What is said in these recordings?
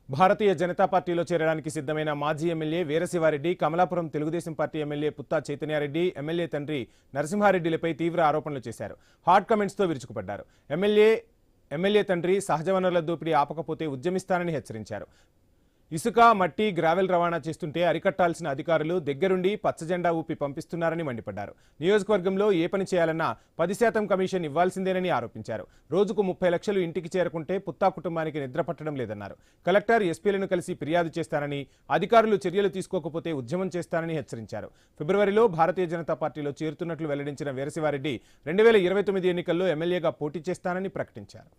భారతీయ జనతా పార్టీలో చేరడానికి సిద్ధమైన మాజీ MLA Veera Siva Reddy, Kamalapuram Telugu Desam party MLA Putta Chaitanya Reddy, MLA తండ్రి నరసింహారెడ్డిలపై తీవ్ర ఆరోపణలు చేశారు. హాట్ కమెంట్స్తో విరుచుకుపడ్డారు. ఎమ్మెల్యే తండ్రి సహజ వనరుల దోపిడీ ఆపకపోతే ఉద్యమిస్తానని హెచ్చరించారు. ఇసుక, మట్టి, గ్రావెల్ రవాణా చేస్తుంటే అరికట్టాల్సిన అధికారులు దగ్గరుండి పచ్చజెండా ఊపి పంపిస్తున్నారని మండిపడ్డారు. నియోజకవర్గంలో ఏ పని చేయాలన్నా 10% కమిషన్ ఇవ్వాల్సిందేనని ఆరోపించారు. రోజుకు 30 లక్షలు ఇంటికి చేరకుంటే పుత్తా కుటుంబానికి నిద్ర పట్టడం లేదన్నారు. కలెక్టర్, ఎస్పీలను కలిసి ఫిర్యాదు చేస్తానని, అధికారులు చర్యలు తీసుకోకపోతే ఉద్యమం చేస్తానని హెచ్చరించారు. ఫిబ్రవరిలో భారతీయ జనతా పార్టీలో చేరుతున్నట్లు వెల్లడించిన వీరశివారెడ్డి 2029 ఎన్నికల్లో ఎమ్మెల్యేగా పోటీ చేస్తానని ప్రకటించారు.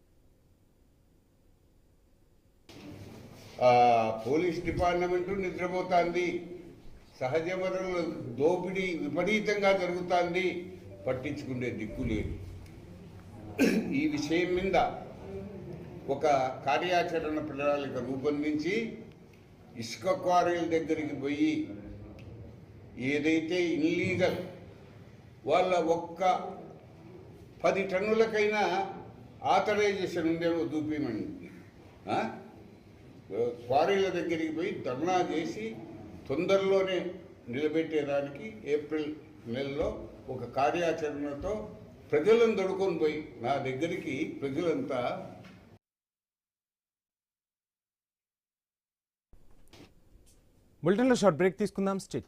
పోలీస్ డిపార్ట్మెంట్ నిద్రపోతుంది, సహజ వనరుల దోపిడీ విపరీతంగా జరుగుతుంది, పట్టించుకునే దిక్కు లేదు. ఈ విషయం మీద ఒక కార్యాచరణ ప్రణాళిక రూపొందించి ఇసుక క్వారీల దగ్గరికి పోయి ఏదైతే ఇన్లీగల్ వాళ్ళ ఒక్క 10 టన్నులకైనా ఆథరైజేషన్ ఉందేమో చూపించండి. క్వారీల దగ్గరికి పోయి ధర్నా చేసి తొందరలోనే నిలబెట్టేదానికి ఏప్రిల్ నెలలో ఒక కార్యాచరణతో ప్రజలను దొడుకొని పోయి నా దగ్గరికి ప్రజలంతా బులెటిన్లో షార్ట్ బ్రేక్ తీసుకుందాం. స్టే